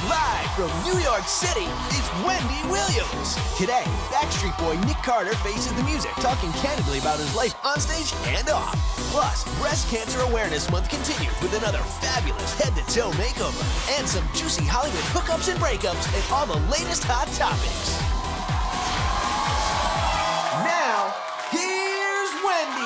Live from New York City, it's Wendy Williams. Today, Backstreet Boy Nick Carter faces the music, talking candidly about his life on stage and off. Plus, Breast Cancer Awareness Month continues with another fabulous head-to-toe makeover and some juicy Hollywood hookups and breakups and all the latest hot topics. Now, here's Wendy.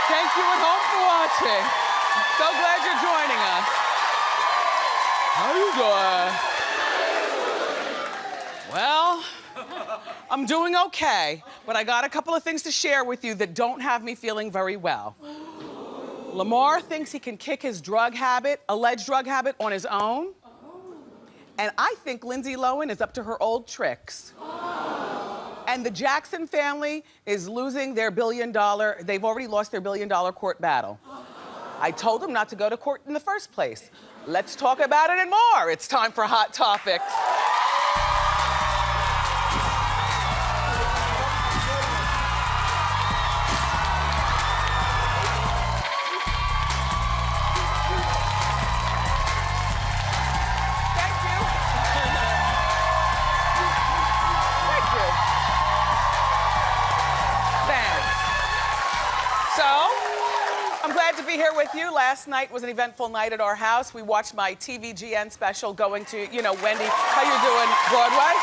Thank you at home for watching. So glad you're joining us. How you doing? Well, I'm doing okay, but I got a couple of things to share with you that don't have me feeling very well. Lamar thinks he can kick his alleged drug habit on his own. And I think Lindsay Lohan is up to her old tricks. And the Jackson family is losing their they've already lost their $1 billion court battle. I told them not to go to court in the first place. Let's talk about it and more. It's time for Hot Topics. To be here with you. Last night was an eventful night at our house. We watched my TVGN special going to, Wendy, how you doing, Broadway?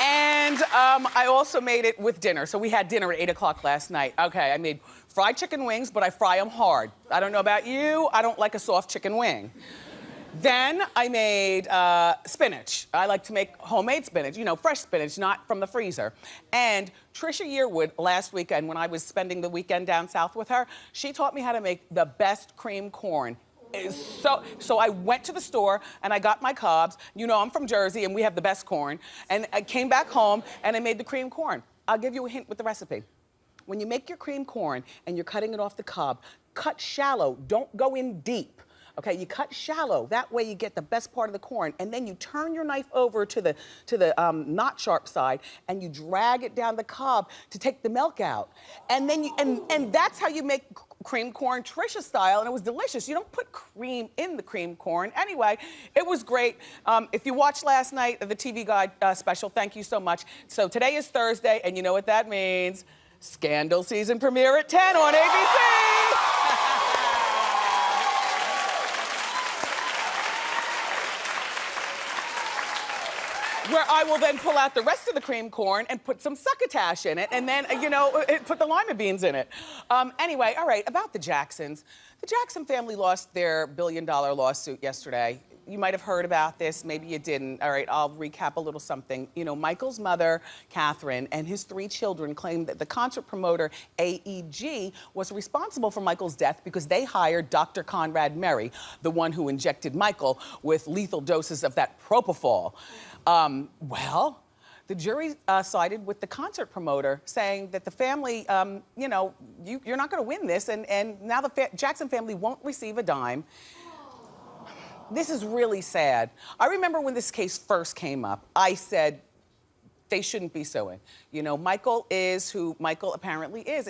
And I also made it with dinner. So we had dinner at 8 o'clock last night. Okay, I made fried chicken wings, but I fry them hard. I don't know about you, I don't like a soft chicken wing. Then I made spinach. I like to make homemade spinach, fresh spinach, not from the freezer. And Trisha Yearwood, last weekend, when I was spending the weekend down south with her, she taught me how to make the best cream corn. So I went to the store and I got my cobs. I'm from Jersey and we have the best corn. And I came back home and I made the cream corn. I'll give you a hint with the recipe. When you make your cream corn and you're cutting it off the cob, cut shallow, don't go in deep. Okay, you cut shallow. That way you get the best part of the corn, and then you turn your knife over to the not sharp side, and you drag it down the cob to take the milk out. And then and that's how you make cream corn Trisha style, and it was delicious. You don't put cream in the cream corn. Anyway, it was great. If you watched last night the TV Guide special, thank you so much. So today is Thursday, and you know what that means? Scandal season premiere at 10 on ABC. Where I will then pull out the rest of the cream corn and put some succotash in it, and then, put the lima beans in it. Anyway, all right, about the Jacksons. The Jackson family lost their $1 billion lawsuit yesterday. You might have heard about this, maybe you didn't. All right, I'll recap a little something. Michael's mother, Catherine, and his 3 children claimed that the concert promoter, AEG, was responsible for Michael's death because they hired Dr. Conrad Murray, the one who injected Michael with lethal doses of that propofol. Well, the jury sided with the concert promoter, saying that the family, you're not going to win this, and now the Jackson family won't receive a dime. This is really sad. I remember when this case first came up, I said they shouldn't be suing. Michael is who Michael apparently is.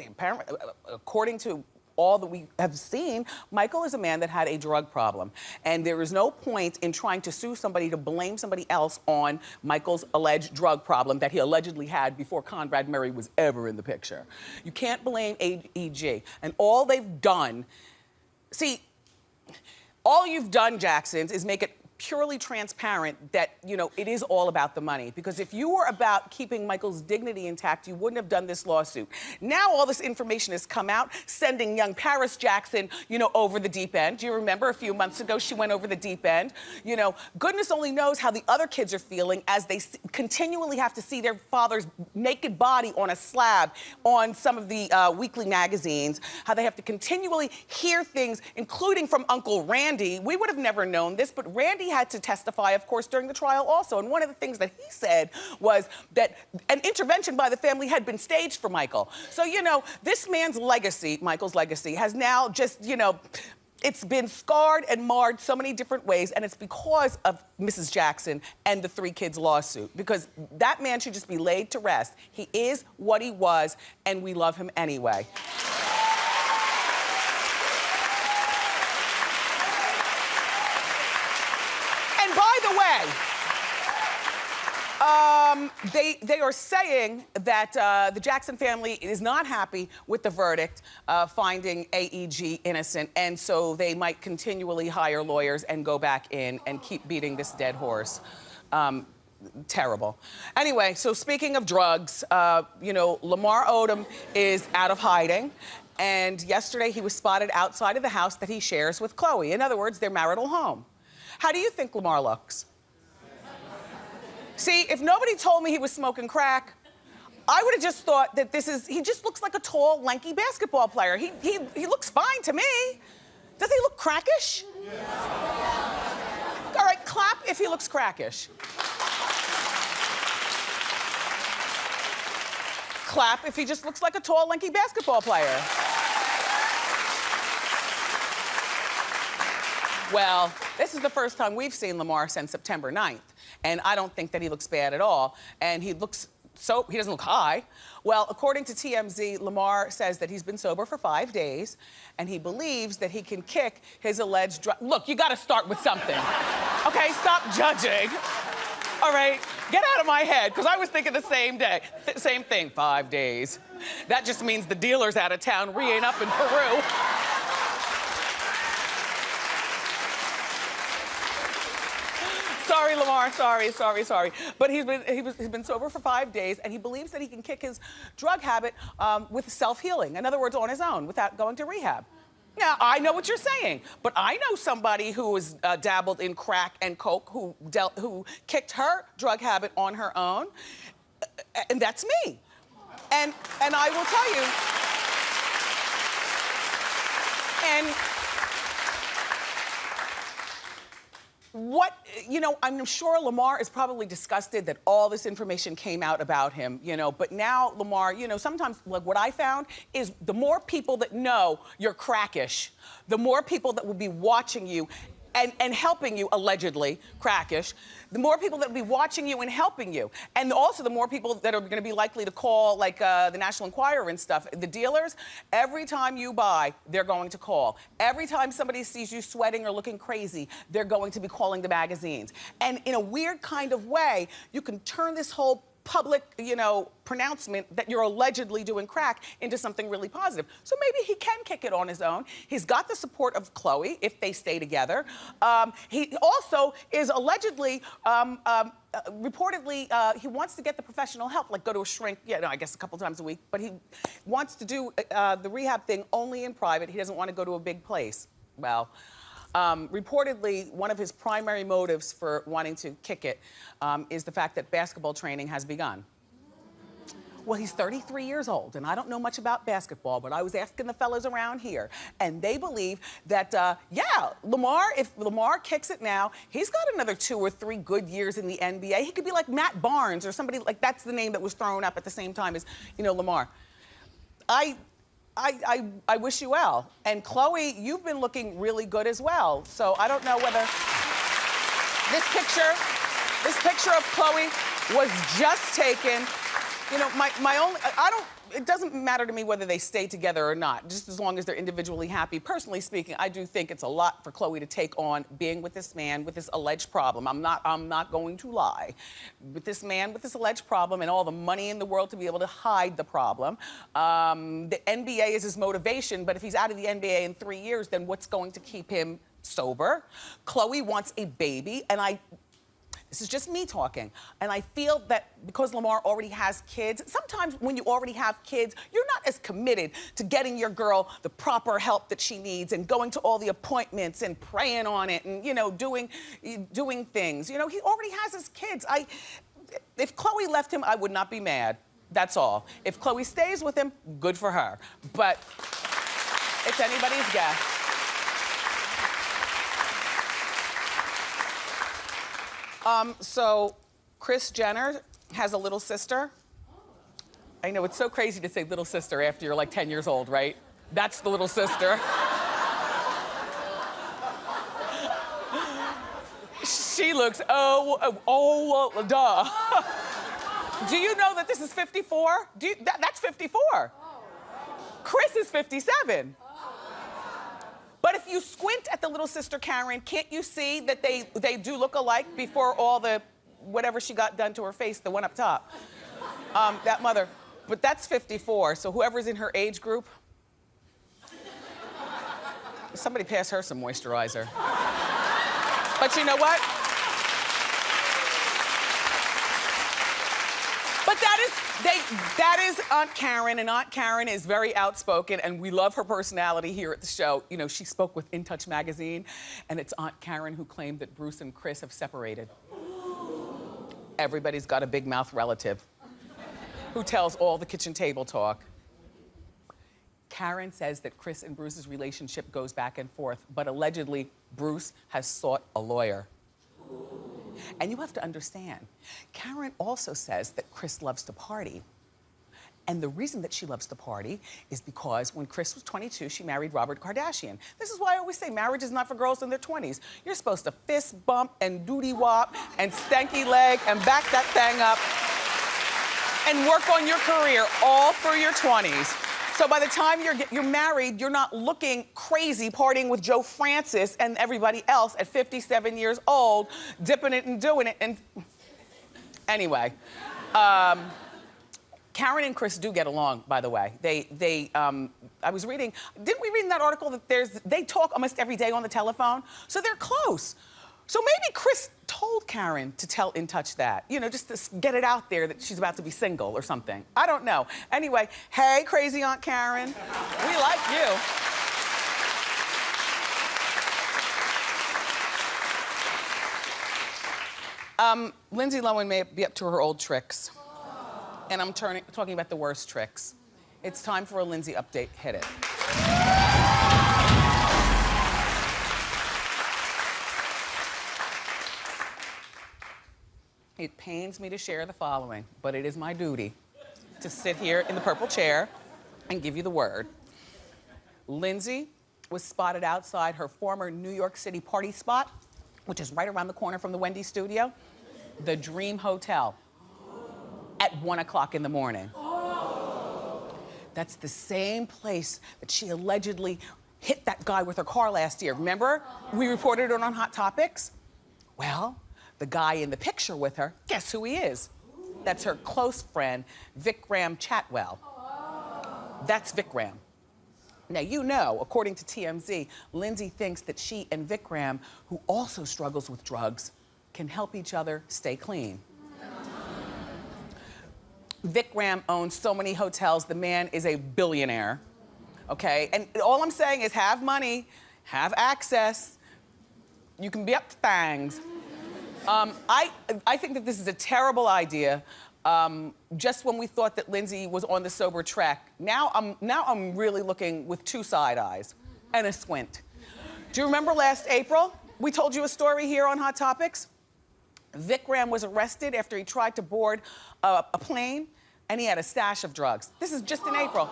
According to all that we have seen, Michael is a man that had a drug problem. And there is no point in trying to sue somebody to blame somebody else on Michael's alleged drug problem that he allegedly had before Conrad Murray was ever in the picture. You can't blame AEG. And all they've done, all you've done, Jacksons, is make it purely transparent that, it is all about the money. Because if you were about keeping Michael's dignity intact, you wouldn't have done this lawsuit. Now all this information has come out, sending young Paris Jackson, over the deep end. Do you remember a few months ago, she went over the deep end? Goodness only knows how the other kids are feeling as they continually have to see their father's naked body on a slab on some of the weekly magazines, how they have to continually hear things, including from Uncle Randy. We would have never known this, but Randy Wendy had to testify, of course, during the trial also. And one of the things that he said was that an intervention by the family had been staged for Michael. So, you know, this man's legacy, Michael's legacy, has now just, you know, it's been scarred and marred so many different ways, and it's because of Mrs. Jackson and the 3 kids lawsuit, because that man should just be laid to rest. He is what he was, and we love him anyway. And by the way, they are saying that the Jackson family is not happy with the verdict finding AEG innocent, and so they might continually hire lawyers and go back in and keep beating this dead horse. Terrible. Anyway, so speaking of drugs, you know, Lamar Odom is out of hiding, and yesterday he was spotted outside of the house that he shares with Chloe. In other words, their marital home. How do you think Lamar looks? See, if nobody told me he was smoking crack, I would have just thought that he just looks like a tall, lanky basketball player. He looks fine to me. Does he look crackish? Yeah. All right, clap if he looks crackish. Clap if he just looks like a tall, lanky basketball player. Well, this is the first time we've seen Lamar since September 9th, and I don't think that he looks bad at all, and he doesn't look high. Well, according to TMZ, Lamar says that he's been sober for 5 days, and he believes that he can kick his alleged drug. Look, you gotta start with something. Okay, stop judging. All right, get out of my head, because I was thinking the same thing, 5 days. That just means the dealer's out of town, we ain't up in Peru. Sorry, Lamar, sorry. But he's been sober for 5 days, and he believes that he can kick his drug habit with self-healing. In other words, on his own, without going to rehab. Now, I know what you're saying, but I know somebody who has dabbled in crack and coke, who kicked her drug habit on her own, and that's me. And I will tell you, and I'm sure Lamar is probably disgusted that all this information came out about him, you know, but now Lamar, you know, sometimes, like, what I found is the more people that know you're crackish, the more people that will be watching you and helping you, allegedly crackish, the more people that will be watching you and helping you. And also the more people that are gonna be likely to call, like the National Enquirer and stuff. The dealers, every time you buy, they're going to call. Every time somebody sees you sweating or looking crazy, they're going to be calling the magazines. And in a weird kind of way, you can turn this whole public, you know, pronouncement that you're allegedly doing crack into something really positive. So maybe he can kick it on his own. He's got the support of Chloe if they stay together. He also is allegedly, reportedly, he wants to get the professional help, like go to a shrink, I guess a couple times a week, but he wants to do the rehab thing only in private. He doesn't want to go to a big place. Well, reportedly, one of his primary motives for wanting to kick it is the fact that basketball training has begun. Well, he's 33 years old, and I don't know much about basketball, but I was asking the fellas around here, and they believe that, if Lamar kicks it now, he's got another 2 or 3 good years in the NBA. He could be like Matt Barnes or somebody, like that's the name that was thrown up at the same time as, Lamar. I wish you well. And Chloe, you've been looking really good as well. So I don't know whether this picture of Chloe was just taken. It doesn't matter to me whether they stay together or not, just as long as they're individually happy. Personally speaking, I do think it's a lot for Chloe to take on being with this man with this alleged problem. I'm not going to lie. With this man with this alleged problem and all the money in the world to be able to hide the problem. The NBA is his motivation, but if he's out of the NBA in 3 years, then what's going to keep him sober? Chloe wants a baby, and this is just me talking. And I feel that because Lamar already has kids, sometimes when you already have kids, you're not as committed to getting your girl the proper help that she needs and going to all the appointments and praying on it and, doing things. He already has his kids. If Chloe left him, I would not be mad. That's all. If Chloe stays with him, good for her. But it's anybody's guess. So Kris Jenner has a little sister. I know, it's so crazy to say little sister after you're like 10 years old, right? That's the little sister. She looks, duh. Do you know that this is 54? That's 54. Kris is 57. But if you squint at the little sister Karen, can't you see that they do look alike before all the whatever she got done to her face, the one up top? That mother. But that's 54, so whoever's in her age group, somebody pass her some moisturizer. But you know what? But that is Aunt Karen, and Aunt Karen is very outspoken, and we love her personality here at the show. You know, she spoke with In Touch magazine, and it's Aunt Karen who claimed that Bruce and Kris have separated. Everybody's got a big mouth relative who tells all the kitchen table talk. Karen says that Kris and Bruce's relationship goes back and forth, but allegedly Bruce has sought a lawyer. And you have to understand, Karen also says that Kris loves to party. And the reason that she loves to party is because when Kris was 22, she married Robert Kardashian. This is why I always say marriage is not for girls in their 20s. You're supposed to fist bump and doody wop and stanky leg and back that thing up and work on your career all through your 20s. So by the time you're married, you're not looking crazy partying with Joe Francis and everybody else at 57 years old, dipping it and doing it. And anyway, Karen and Kris do get along, by the way. I was reading, didn't we read in that article that they talk almost every day on the telephone? So they're close. So maybe Kris told Karen to tell In Touch that, you know, just to get it out there that she's about to be single or something. I don't know. Anyway, hey, crazy Aunt Karen. We like you. Lindsay Lohan may be up to her old tricks. And I'm talking about the worst tricks. It's time for a Lindsay update. Hit it. It pains me to share the following, but it is my duty to sit here in the purple chair and give you the word. Lindsay was spotted outside her former New York City party spot, which is right around the corner from the Wendy studio, the Dream Hotel, at 1 o'clock in the morning. That's the same place that she allegedly hit that guy with her car last year. Remember? We reported it on Hot Topics. Well, the guy in the picture with her, guess who he is? That's her close friend, Vikram Chatwell. That's Vikram. Now, you know, according to TMZ, Lindsay thinks that she and Vikram, who also struggles with drugs, can help each other stay clean. Vikram owns so many hotels. The man is a billionaire, okay? And all I'm saying is have money, have access. You can be up to things. I think that this is a terrible idea. Just when we thought that Lindsay was on the sober track, now I'm really looking with two side eyes and a squint. Do you remember last April? We told you a story here on Hot Topics. Vikram was arrested after he tried to board a plane, and he had a stash of drugs. This is just in April.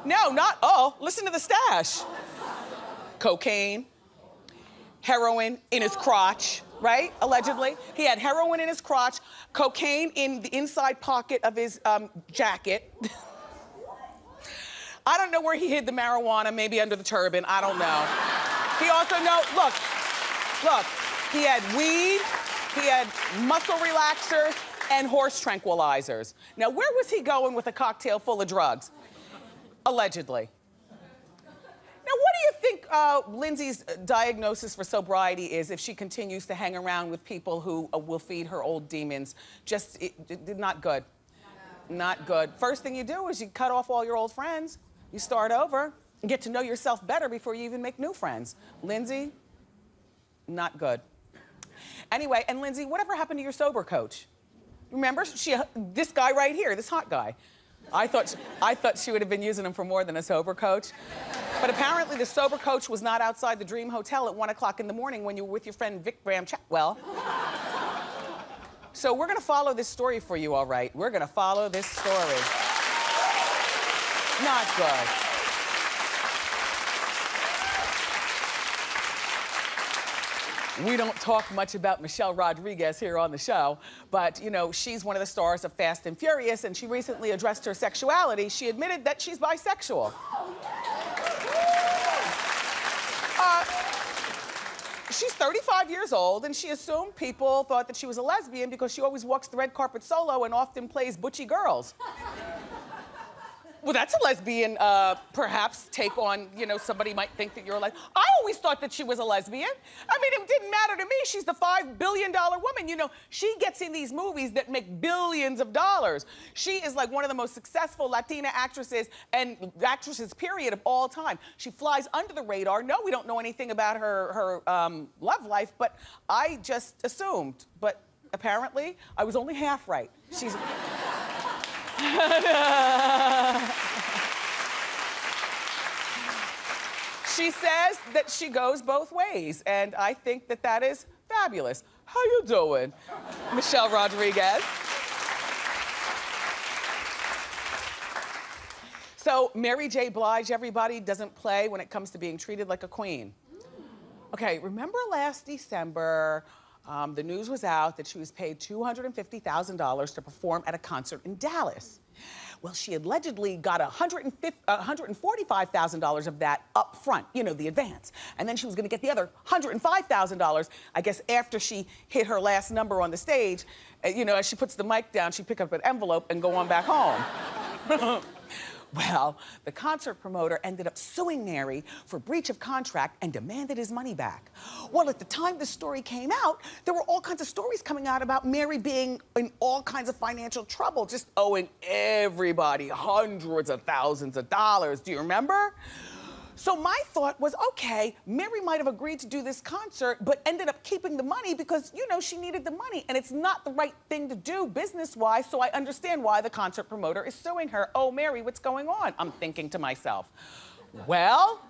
No, not all. Listen to the stash. Cocaine, heroin in his crotch, right? Allegedly. He had heroin in his crotch, cocaine in the inside pocket of his jacket. I don't know where he hid the marijuana, maybe under the turban, I don't know. He also look, he had weed, he had muscle relaxers, and horse tranquilizers. Now, where was he going with a cocktail full of drugs? Allegedly. Now, what do you think Lindsay's diagnosis for sobriety is if she continues to hang around with people who will feed her old demons? Not good. Not good. First thing you do is you cut off all your old friends. You start over and get to know yourself better before you even make new friends. Lindsay, not good. Anyway, and Lindsay, whatever happened to your sober coach? Remember, this guy right here, this hot guy. I thought she would have been using him for more than a sober coach. But apparently the sober coach was not outside the Dream Hotel at 1 o'clock in the morning when you were with your friend Vikram Chatwell. So we're gonna follow this story for you, all right? We're gonna follow this story. Not good. We don't talk much about Michelle Rodriguez here on the show, but you know, she's one of the stars of Fast and Furious, and she recently addressed her sexuality. She admitted that she's bisexual. She's 35 years old, and she assumed people thought that she was a lesbian because she always walks the red carpet solo and often plays butchy girls. Well, that's a lesbian, perhaps, take on, you know, somebody might think that you're like, I always thought that she was a lesbian. I mean, it didn't matter to me. She's the $5 billion woman. You know, she gets in these movies that make billions of dollars. She is like one of the most successful Latina actresses and actresses, period, of all time. She flies under the radar. No, we don't know anything about her love life, but I just assumed. But apparently, I was only half right. She's... She says that she goes both ways, and I think that that is fabulous. How you doing, Michelle Rodriguez? So Mary J. Blige, everybody, doesn't play when it comes to being treated like a queen. Okay, remember last December, the news was out that she was paid $250,000 to perform at a concert in Dallas. Well, she allegedly got $145,000 of that up front, you know, the advance. And then she was gonna get the other $105,000, I guess, after she hit her last number on the stage. You know, as she puts the mic down, she'd pick up an envelope and go on back home. Well, the concert promoter ended up suing Mary for breach of contract and demanded his money back. Well, at the time the story came out, there were all kinds of stories coming out about Mary being in all kinds of financial trouble, just owing everybody hundreds of thousands of dollars. Do you remember? So my thought was, okay, Mary might have agreed to do this concert, but ended up keeping the money because, you know, she needed the money, and it's not the right thing to do business-wise, so I understand why the concert promoter is suing her. Oh, Mary, what's going on? I'm thinking to myself. Well,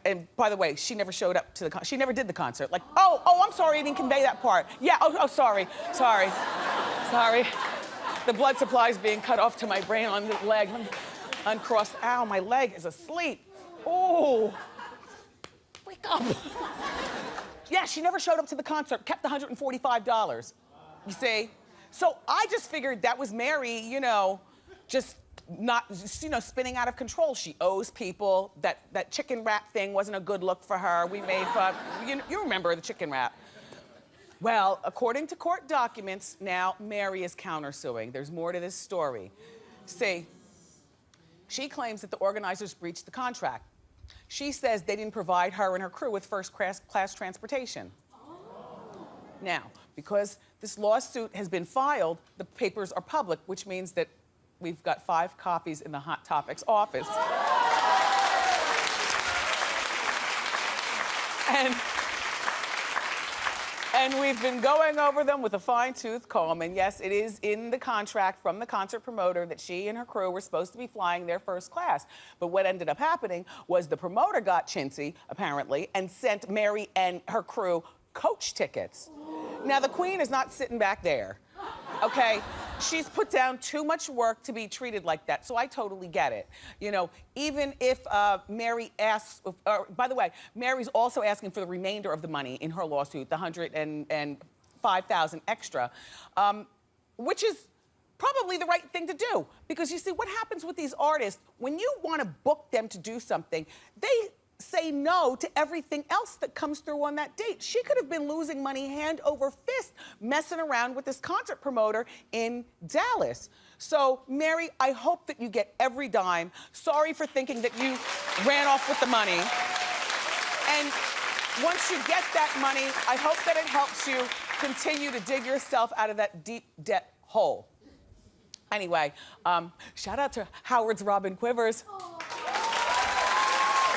and by the way, she never showed up to the concert. She never did the concert. Like, I'm sorry, I didn't convey that part. Yeah, sorry. The blood supply is being cut off to my brain on the leg. Uncrossed. Ow, my leg is asleep. Oh, wake up. Yeah, she never showed up to the concert, kept the $145, you see? So I just figured that was Mary, you know, just not, you know, spinning out of control. She owes people. That chicken wrap thing wasn't a good look for her. We made fun, you remember the chicken wrap. Well, according to court documents, now Mary is countersuing. There's more to this story. See, she claims that the organizers breached the contract. She says they didn't provide her and her crew with first-class transportation. Now, because this lawsuit has been filed, the papers are public, which means that we've got 5 copies in the Hot Topics office. And we've been going over them with a fine-tooth comb, and yes, it is in the contract from the concert promoter that she and her crew were supposed to be flying their first class. But what ended up happening was the promoter got chintzy, apparently, and sent Mary and her crew coach tickets. Now, the queen is not sitting back there, okay? She's put down too much work to be treated like that, so I totally get it. You know, even if Mary asks, by the way, Mary's also asking for the remainder of the money in her lawsuit, the $105,000 extra, which is probably the right thing to do. Because you see, what happens with these artists, when you want to book them to do something, they say no to everything else that comes through on that date. She could have been losing money hand over fist messing around with this concert promoter in Dallas. So, Mary, I hope that you get every dime. Sorry for thinking that you ran off with the money. And once you get that money, I hope that it helps you continue to dig yourself out of that deep debt hole. Anyway, shout out to Howard's Robin Quivers.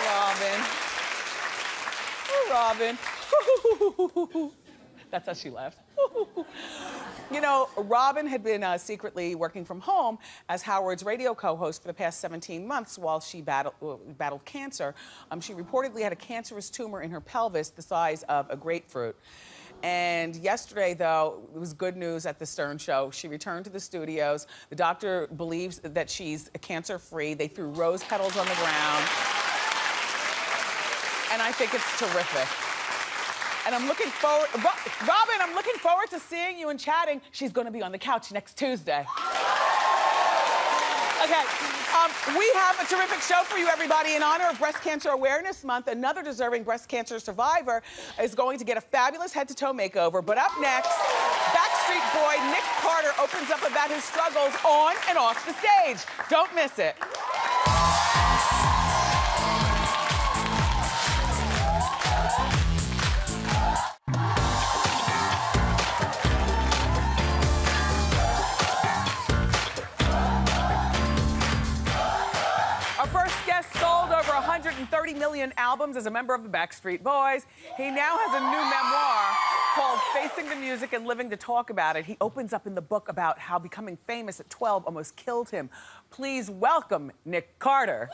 Robin. Oh, Robin. That's how she laughed. You know, Robin had been secretly working from home as Howard's radio co-host for the past 17 months while she battled cancer. She reportedly had a cancerous tumor in her pelvis the size of a grapefruit. And yesterday, though, it was good news at the Stern Show. She returned to the studios. The doctor believes that she's cancer-free. They threw rose petals on the ground. And I think it's terrific. And I'm looking forward, Robin, I'm looking forward to seeing you and chatting. She's gonna be on the couch next Tuesday. Okay, we have a terrific show for you, everybody. In honor of Breast Cancer Awareness Month, another deserving breast cancer survivor is going to get a fabulous head-to-toe makeover. But up next, Backstreet Boy Nick Carter opens up about his struggles on and off the stage. Don't miss it. Sold over 130 million albums as a member of the Backstreet Boys. He now has a new memoir called Facing the Music and Living to Talk About It. He opens up in the book about how becoming famous at 12 almost killed him. Please welcome Nick Carter.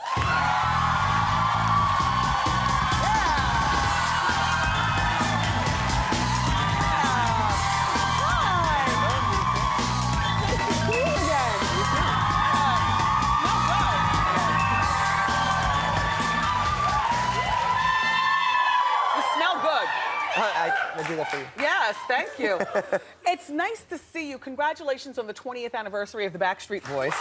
I do that for you. Yes, thank you. It's nice to see you. Congratulations on the 20th anniversary of the Backstreet Boys.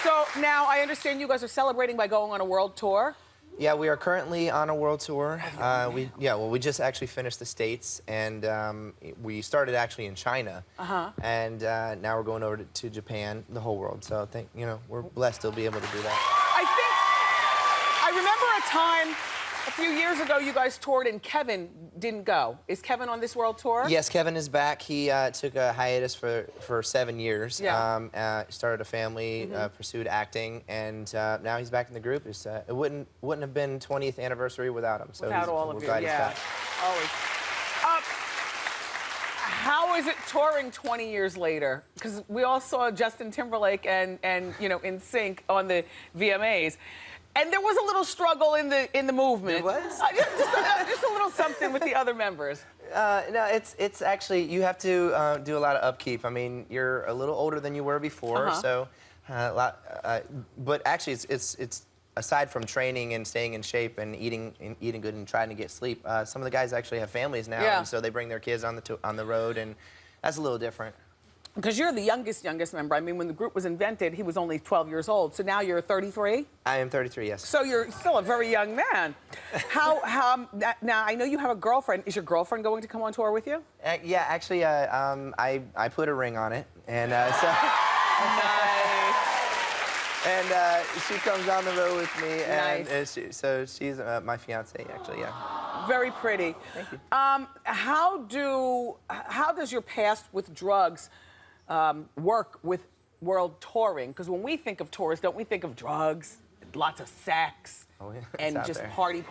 So now I understand you guys are celebrating by going on a world tour. Yeah, we are currently on a world tour. We just actually finished the States, and we started actually in China. And now we're going over to Japan, the whole world. So we're blessed to be able to do that. I remember a time a few years ago you guys toured and Kevin didn't go. Is Kevin on this world tour? Yes, Kevin is back. He took a hiatus for 7 years. Yeah. Started a family, pursued acting, and now he's back in the group. It wouldn't have been 20th anniversary without him. So without all of we're you, glad he's back. Always. How is it touring 20 years later? Because we all saw Justin Timberlake and In Sync on the VMAs. And there was a little struggle in the movement. There was? Just a little something with the other members. No, it's actually, you have to do a lot of upkeep. I mean, you're a little older than you were before, so but actually, it's aside from training and staying in shape and eating good and trying to get sleep. Some of the guys actually have families now, and so they bring their kids on the road, and that's a little different. Because you're the youngest member. I mean, when the group was invented, he was only 12 years old. So now you're 33? I am 33, yes. So you're still a very young man. Now, I know you have a girlfriend. Is your girlfriend going to come on tour with you? Yeah, actually, I put a ring on it, and so... Nice. And she comes on the road with me, and Nice. so she's my fiance, actually, yeah. Very pretty. Thank you. How does your past with drugs work with world touring? Because when we think of tours, don't we think of drugs, lots of sex, and just party?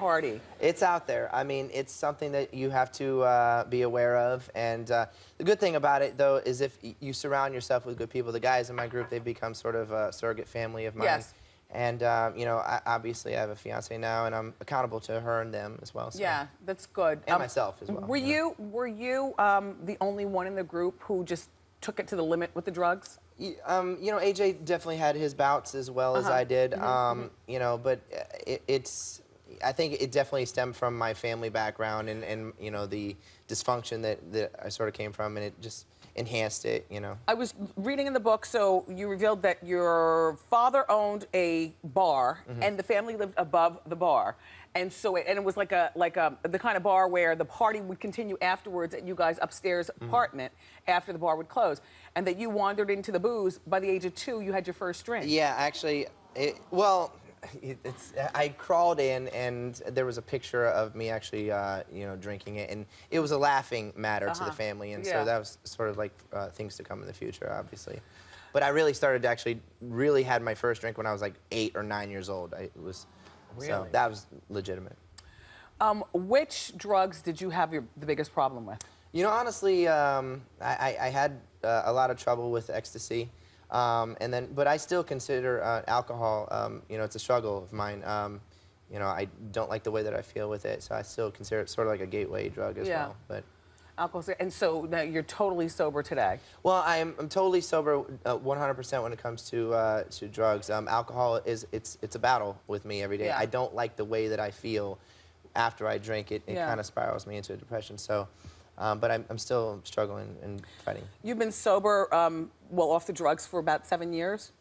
It's out there. I mean, it's something that you have to be aware of. And the good thing about it, though, is if you surround yourself with good people. The guys in my group, they've become sort of a surrogate family of mine. Yes. And, obviously I have a fiance now, and I'm accountable to her and them as well. So. Yeah, that's good. And myself as well. Were you the only one in the group who just took it to the limit with the drugs? AJ definitely had his bouts as well as I did. But I think it definitely stemmed from my family background and the dysfunction that I sort of came from, and it just enhanced it, I was reading in the book, so you revealed that your father owned a bar, and the family lived above the bar. And so it was like the kind of bar where the party would continue afterwards at you guys' upstairs apartment after the bar would close, and that you wandered into the booze. By the age of 2, you had your first drink. Yeah, actually, I crawled in, and there was a picture of me actually, drinking it, and it was a laughing matter to the family, and so that was sort of like things to come in the future, obviously. But I really started to really had my first drink when I was like 8 or 9 years old. So that was legitimate. Which drugs did you have the biggest problem with? Honestly, I had a lot of trouble with ecstasy. But I still consider alcohol, it's a struggle of mine. you know, I don't like the way that I feel with it, so I still consider it sort of like a gateway drug as well. But alcohol, and so now you're totally sober today. well, I'm totally sober 100% when it comes to drugs. Alcohol it's a battle with me every day. Yeah. I don't like the way that I feel after I drink it. It kind of spirals me into a depression. So, but I'm still struggling and fighting. You've been sober, well, off the drugs for about 7 years?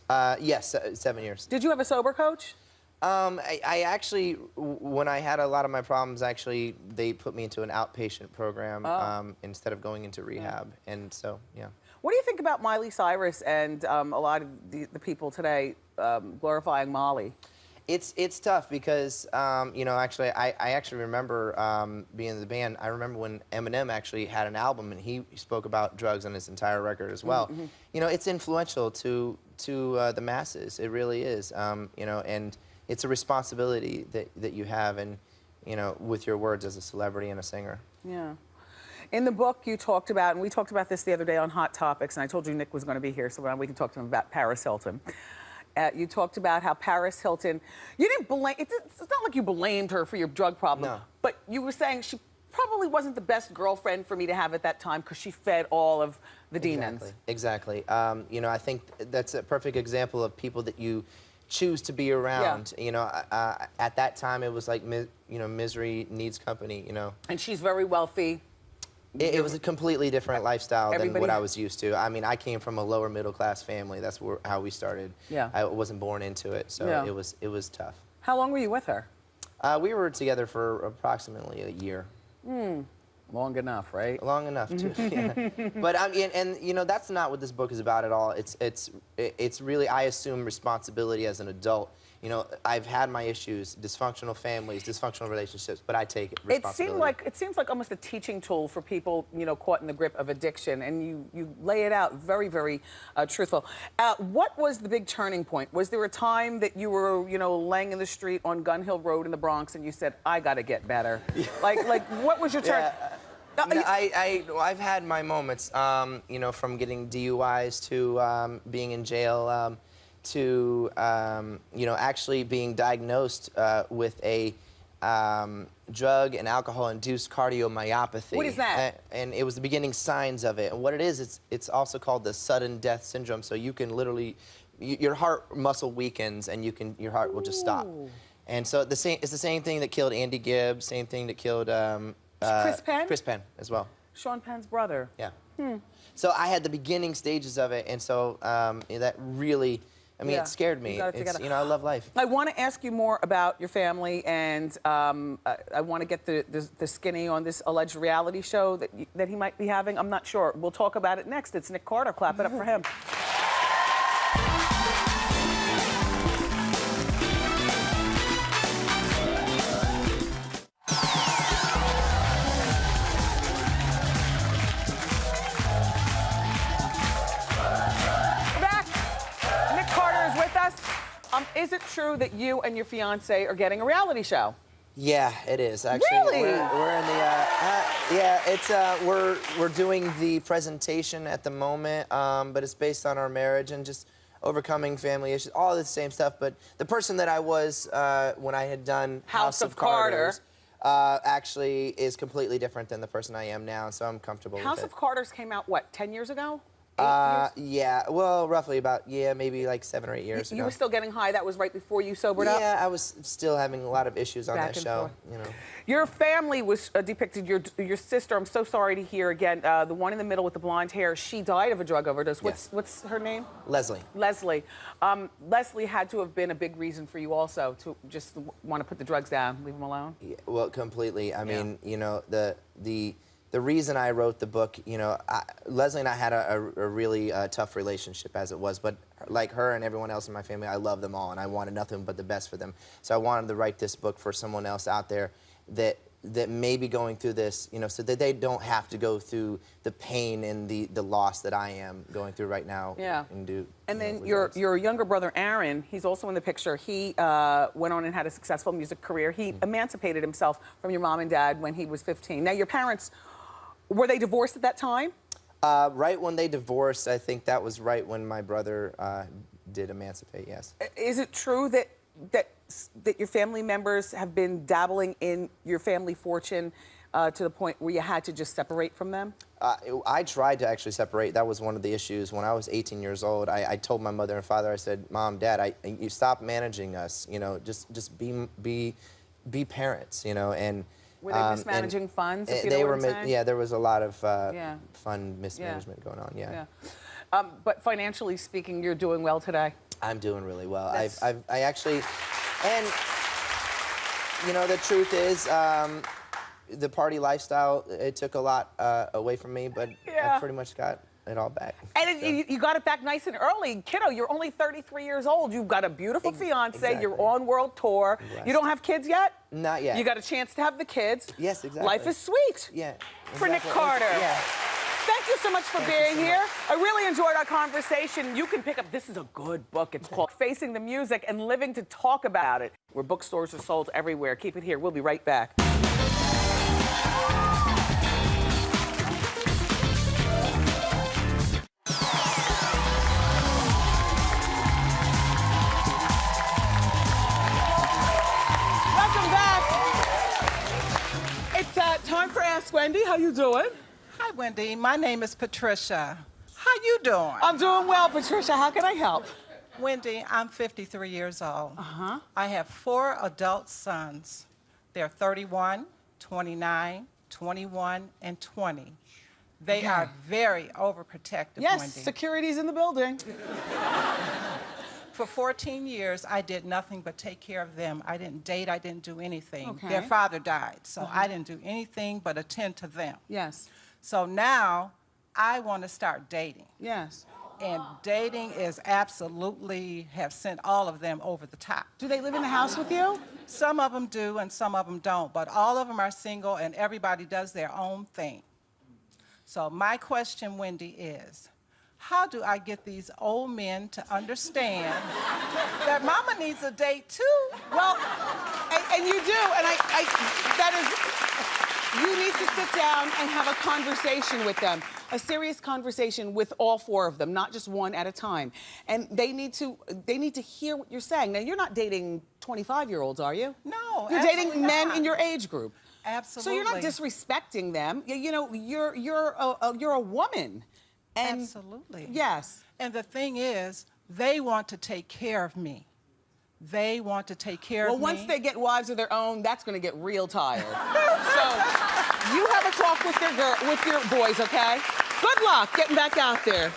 Yes, 7 years. Did you have a sober coach? I actually, when I had a lot of my problems, actually, they put me into an outpatient program instead of going into rehab. And so, yeah. What do you think about Miley Cyrus and a lot of the people today glorifying Molly? It's tough because, you know, actually, I actually remember being in the band. I remember when Eminem actually had an album and he spoke about drugs on his entire record as well. You know, it's influential to the masses. It really is. You know, and it's a responsibility that you have, and you know, with your words as a celebrity and a singer. Yeah. In the book, you talked about, and we talked about this the other day on Hot Topics, and I told you Nick was going to be here, so we can talk to him about Paris Hilton. You talked about how Paris Hilton, you didn't blame, it's not like you blamed her for your drug problem, No. but you were saying she probably wasn't the best girlfriend for me to have at that time because she fed all of the demons. Exactly. You know, I think that's a perfect example of people that you choose to be around. You know, at that time it was like, you know, misery needs company, you know. And she's very wealthy. It was a completely different lifestyle than what I was used to. I mean, I came from a lower middle class family. That's how we started. Yeah. I wasn't born into it, so it was tough. How long were you with her? We were together for approximately a year. Long enough, right? Long enough too. Yeah. But and you know, that's not what this book is about at all. It's really, I assume responsibility as an adult. You know, I've had my issues, dysfunctional families, dysfunctional relationships, but I take responsibility. It seems like almost a teaching tool for people, you know, caught in the grip of addiction, and you lay it out very, very truthful. What was the big turning point? Was there a time that you were, you know, laying in the street on Gun Hill Road in the Bronx and you said, I gotta get better? like what was your turn? No, I've had my moments, you know, from getting DUIs to being in jail, to you know, actually being diagnosed with a drug and alcohol-induced cardiomyopathy. What is that? And it was the beginning signs of it. And what it is, it's also called the sudden death syndrome. So you can literally, your heart muscle weakens and your heart will just stop. And so it's the same thing that killed Andy Gibb, same thing that killed Chris Penn? Chris Penn as well. Sean Penn's brother. Yeah. So I had the beginning stages of it, and so that really, I mean, it scared me. You know, I love life. I want to ask you more about your family, and I want to get the skinny on this alleged reality show that he might be having. I'm not sure. We'll talk about it next. It's Nick Carter. Clap it up for him. Is it true that you and your fiance are getting a reality show? Yeah, it is actually. Really? We're in the yeah. It's we're doing the presentation at the moment, but it's based on our marriage and just overcoming family issues, all the same stuff. But the person that I was when I had done House of Carters actually is completely different than the person I am now, so I'm comfortable with it. House of Carters came out what, 10 years ago? Yeah, well, roughly about, maybe like 7 or 8 years ago. You were still getting high. That was right before you sobered up? Yeah, I was still having a lot of issues on Back that and show. forth. You know. Your family was depicted, your sister, I'm so sorry to hear again, the one in the middle with the blonde hair, she died of a drug overdose. What's her name? Leslie. Leslie. Leslie had to have been a big reason for you also to just want to put the drugs down, leave them alone? Yeah, well, completely. I mean, you know, the reason I wrote the book, you know, Leslie and I had a really tough relationship as it was, but like her and everyone else in my family, I love them all, and I wanted nothing but the best for them. So I wanted to write this book for someone else out there that may be going through this, you know, so that they don't have to go through the pain and the loss that I am going through right now. Yeah. And then your younger brother, Aaron, he's also in the picture. He went on and had a successful music career. He emancipated himself from your mom and dad when he was 15. Now, your parents, were they divorced at that time? Right when they divorced, I think that was right when my brother did emancipate, yes. Is it true that that your family members have been dabbling in your family fortune to the point where you had to just separate from them? I tried to actually separate. That was one of the issues. When I was 18 years old, I told my mother and father, I said, Mom, Dad, you stop managing us, you know, just be parents, you know, and were they mismanaging funds? If you know they what were, I'm saying? yeah, there was a lot of fund mismanagement going on, yeah. But financially speaking, you're doing well today? I'm doing really well. I actually, and you know, the truth is, the party lifestyle, it took a lot away from me, but I pretty much got it all back. And you got it back nice and early. Kiddo, you're only 33 years old. You've got a beautiful fiance. Exactly. You're on world tour. Yes. You don't have kids yet? Not yet. You got a chance to have the kids. Yes, exactly. Life is sweet. Yeah. For Nick Carter. Yeah. Thank you so much for being here. I really enjoyed our conversation. You can pick up, this is a good book. It's called Facing the Music and Living to Talk About It, where bookstores are sold everywhere. Keep it here. We'll be right back. Welcome back. It's time for Ask Wendy. How you doing? Hi, Wendy. My name is Patricia. How you doing? I'm doing well, Patricia. How can I help? Wendy, I'm 53 years old. I have 4 adult sons. They're 31, 29, 21, and 20. They are very overprotective, Yes, Wendy. security's in the building. For 14 years, I did nothing but take care of them. I didn't date, I didn't do anything. Okay. Their father died, so I didn't do anything but attend to them. Yes. So now, I want to start dating. Yes. And dating is absolutely, have sent all of them over the top. Do they live in the house with you? Some of them do and some of them don't, but all of them are single and everybody does their own thing. So my question, Wendy, is, how do I get these old men to understand that mama needs a date too? Well, and you do, and that is, you need to sit down and have a conversation with them, a serious conversation with all 4 of them, not just one at a time. And they need to hear what you're saying. Now, you're not dating 25-year-olds, are you? No, You're absolutely dating men not. in your age group. Absolutely. So you're not disrespecting them. You know, you're a woman. And absolutely. Yes. And the thing is, they want to take care of me. They want to take care of me. Well, once they get wives of their own, that's going to get real tired. So you have a talk with your boys, okay? Good luck getting back out there.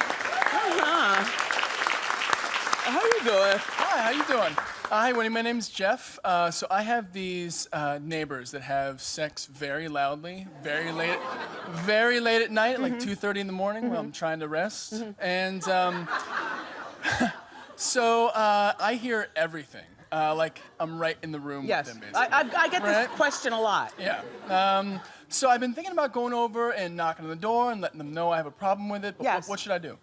How you doing? Hi, how you doing? Hi, Wendy. My name's Jeff. So I have these neighbors that have sex very loudly, very late at night, like 2:30 in the morning while I'm trying to rest. And so I hear everything. Like I'm right in the room Yes. with them, basically. I get this question a lot. Yeah. So I've been thinking about going over and knocking on the door and letting them know I have a problem with it. But Yes. what should I do?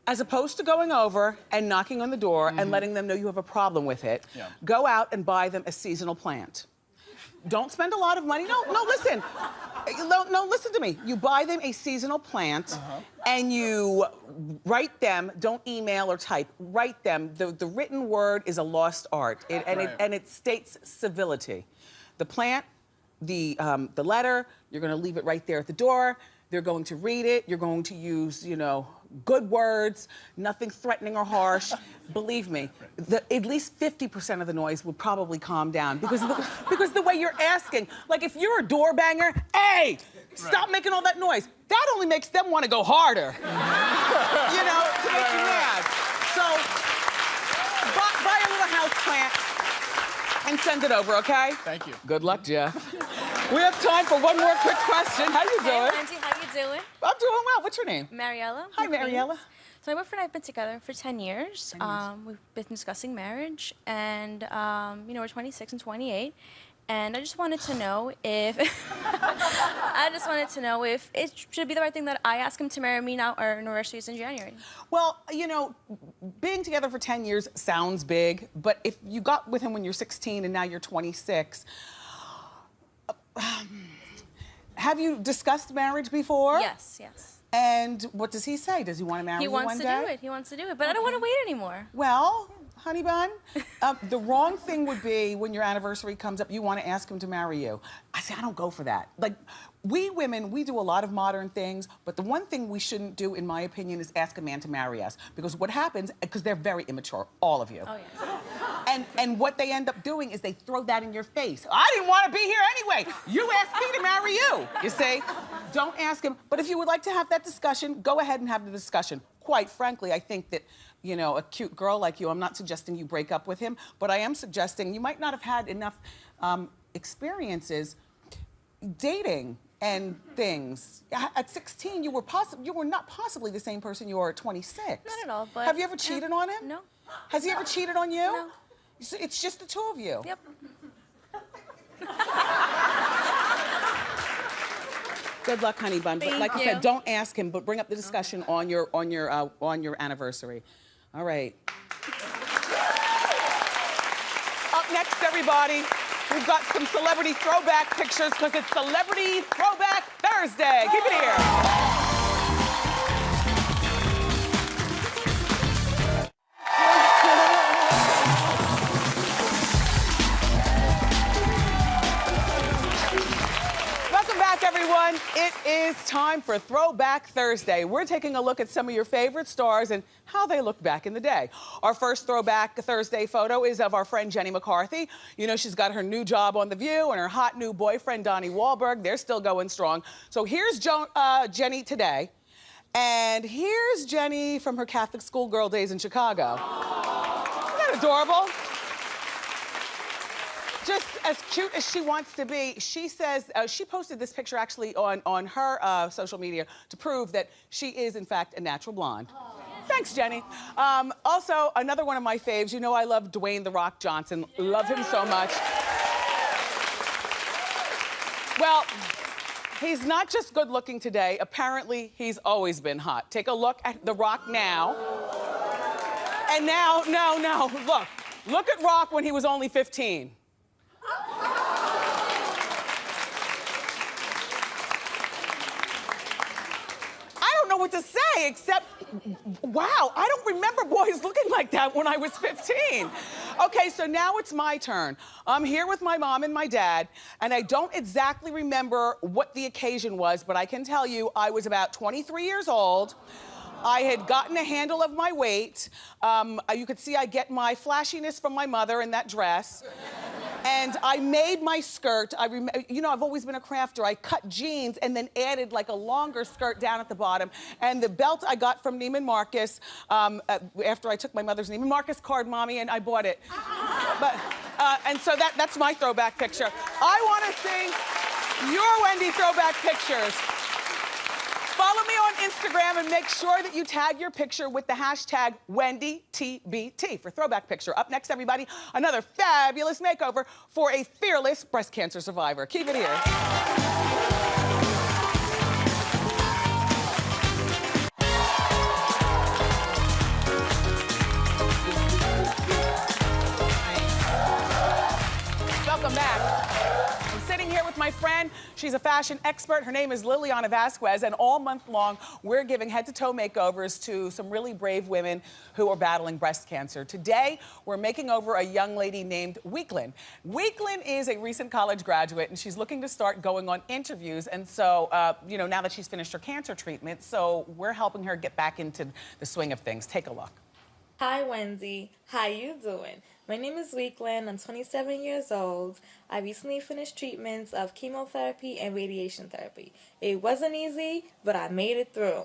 As opposed to going over and knocking on the door and letting them know you have a problem with it, go out and buy them a seasonal plant. Don't spend a lot of money. No, listen. No, listen to me. You buy them a seasonal plant and you write them, don't email or type, write them. The written word is a lost art, and it states civility. The plant, the letter, you're gonna leave it right there at the door. They're going to read it. You're going to use, you know, good words, nothing threatening or harsh. Believe me, at least 50% of the noise would probably calm down because the way you're asking. Like if you're a door banger, hey, stop making all that noise. That only makes them want to go harder. You know, to make you mad. So buy a little house plant and send it over, okay? Thank you. Good luck, Jeff. We have time for one more quick question. How you doing? Hey, Lindsay, how you doing? I'm doing well. What's your name? Mariella. Hi, from Queens. Mariella. So my boyfriend and I have been together for 10 years. We've been discussing marriage, and you know, we're 26 and 28. And I just wanted to know if it should be the right thing that I ask him to marry me now, or anniversary is in January. Well, you know, being together for 10 years sounds big, but if you got with him when you're 16 and now you're 26, have you discussed marriage before? Yes, yes. And what does he say? Does he want to marry you one day? He wants to do it. He wants to do it, but I don't want to wait anymore. Well, honey bun, the wrong thing would be when your anniversary comes up, you want to ask him to marry you. I say, I don't go for that. Like, we women, we do a lot of modern things, but the one thing we shouldn't do, in my opinion, is ask a man to marry us. Because what happens, because they're very immature, all of you. Oh, yeah. And what they end up doing is they throw that in your face. I didn't want to be here anyway. You asked me to marry you, you see? Don't ask him. But if you would like to have that discussion, go ahead and have the discussion. Quite frankly, I think that, you know, a cute girl like you, I'm not suggesting you break up with him, but I am suggesting you might not have had enough experiences dating and things. At 16, you were not possibly the same person you are at 26. Not at all, but... Have you ever cheated on him? No. Has he ever cheated on you? No. It's just the two of you. Yep. Good luck, honey bun. But Thank like I you. said, don't ask him, but bring up the discussion on your anniversary. All right. Up next, everybody, we've got some celebrity throwback pictures because it's Celebrity Throwback Thursday. Keep it here. Everyone, it is time for Throwback Thursday. We're taking a look at some of your favorite stars and how they looked back in the day. Our first Throwback Thursday photo is of our friend Jenny McCarthy. You know, she's got her new job on The View and her hot new boyfriend, Donnie Wahlberg. They're still going strong. So here's Jenny today. And here's Jenny from her Catholic schoolgirl days in Chicago. Isn't that adorable? Just as cute as she wants to be, she says, she posted this picture actually on her social media to prove that she is, in fact, a natural blonde. Thanks, Jenny. Also, another one of my faves, you know I love Dwayne "The Rock" Johnson. Love him so much. Well, he's not just good looking today. Apparently, he's always been hot. Take a look at The Rock now. And now, no, look at Rock when he was only 15. I don't know what to say except, wow, I don't remember boys looking like that when I was 15. Okay, so now it's my turn. I'm here with my mom and my dad, and I don't exactly remember what the occasion was, but I can tell you I was about 23 years old. I had gotten a handle of my weight. You could see I get my flashiness from my mother in that dress. And I made my skirt. You know, I've always been a crafter. I cut jeans and then added like a longer skirt down at the bottom. And the belt I got from Neiman Marcus after I took my mother's Neiman Marcus card, Mommy, and I bought it. And so that's my throwback picture. I want to see your Wendy throwback pictures. Follow me on Instagram and make sure that you tag your picture with the hashtag WendyTBT for throwback picture. Up next, everybody, another fabulous makeover for a fearless breast cancer survivor. Keep it here. Welcome back. I'm sitting here with my friend. She's a fashion expert. Her name is Liliana Vasquez, and all month long, we're giving head-to-toe makeovers to some really brave women who are battling breast cancer. Today, we're making over a young lady named Weeklyn. Weeklyn is a recent college graduate, and she's looking to start going on interviews, and so, you know, now that she's finished her cancer treatment, so we're helping her get back into the swing of things. Take a look. Hi, Wendy. How you doing? My name is Weeklyn. I'm 27 years old. I recently finished treatments of chemotherapy and radiation therapy. It wasn't easy, but I made it through.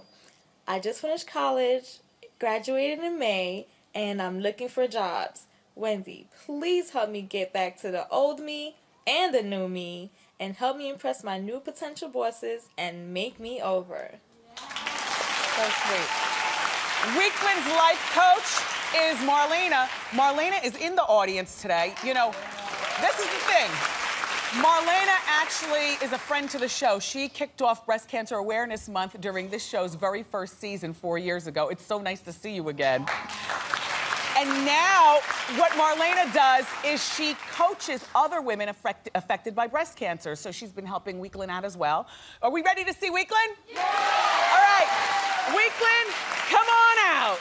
I just finished college, graduated in May, and I'm looking for jobs. Wendy, please help me get back to the old me and the new me, and help me impress my new potential bosses and make me over. So sweet. Weeklyn's life coach is Marlena. Marlena is in the audience today. You know, this is the thing. Marlena actually is a friend to the show. She kicked off Breast Cancer Awareness Month during this show's very first season 4 years ago. It's so nice to see you again. And now, what Marlena does is she coaches other women affected by breast cancer. So she's been helping Weeklyn out as well. Are we ready to see Weeklyn? Yeah! All right, Weeklyn, come on out.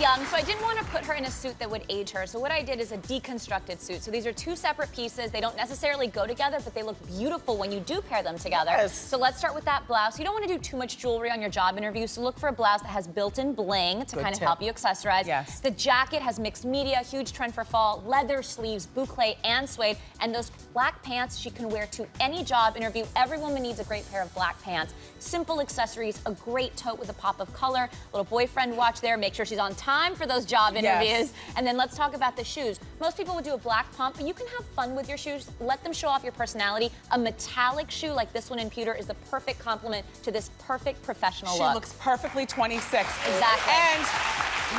young, so I didn't want to put her in a suit that would age her. So what I did is a deconstructed suit. So these are two separate pieces. They don't necessarily go together, but they look beautiful when you do pair them together. Yes. So let's start with that blouse. You don't want to do too much jewelry on your job interview, so look for a blouse that has built-in bling to Good kind of tip. help you accessorize. Yes. The jacket has mixed media, huge trend for fall, leather sleeves, boucle, and suede, and those black pants she can wear to any job interview. Every woman needs a great pair of black pants. Simple accessories, a great tote with a pop of color, little boyfriend watch there, make sure she's on time for those job interviews. Yes. And then let's talk about the shoes. Most people would do a black pump, but you can have fun with your shoes. Let them show off your personality. A metallic shoe like this one in pewter is the perfect complement to this perfect professional She look. looks perfectly 26. Exactly. And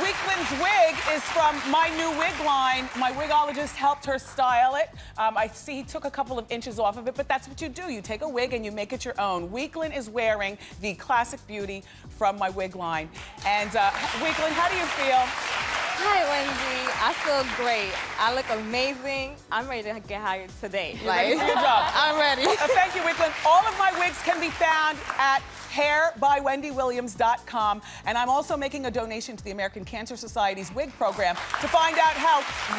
Weekland's wig is from my new wig line. My wigologist helped her style it. I see he took a couple of inches off of it, but that's what you do. You take a wig and you make it your own. Weekland is wearing the classic beauty from my wig line. And Weekland, how do you feel? Hi, Wendy. I feel great. I look amazing. I'm ready to get hired today. You're ready for your job. I'm ready. Thank you, Weekland. All of my wigs can be found at hairbywendywilliams.com. And I'm also making a donation to the American Cancer Society's wig program. To find out how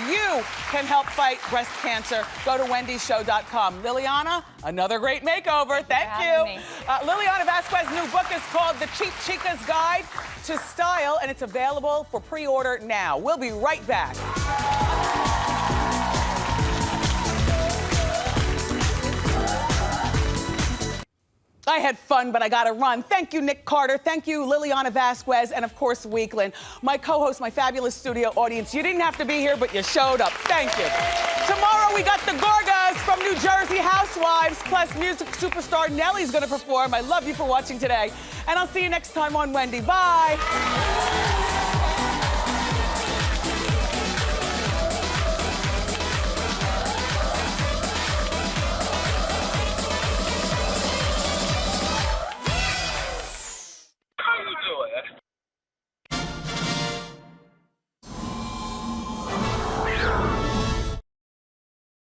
you can help fight breast cancer, go to wendyshow.com. Liliana, another great makeover. Thank you. Liliana Vasquez's new book is called The Cheap Chica's Guide to Style, and it's available for pre-order now. We'll be right back. I had fun, but I gotta run. Thank you, Nick Carter. Thank you, Liliana Vasquez, and of course, Weekland. My co-host, my fabulous studio audience. You didn't have to be here, but you showed up. Thank you. Tomorrow, we got the Gorgas from New Jersey Housewives, plus music superstar Nelly's gonna perform. I love you for watching today, and I'll see you next time on Wendy. Bye.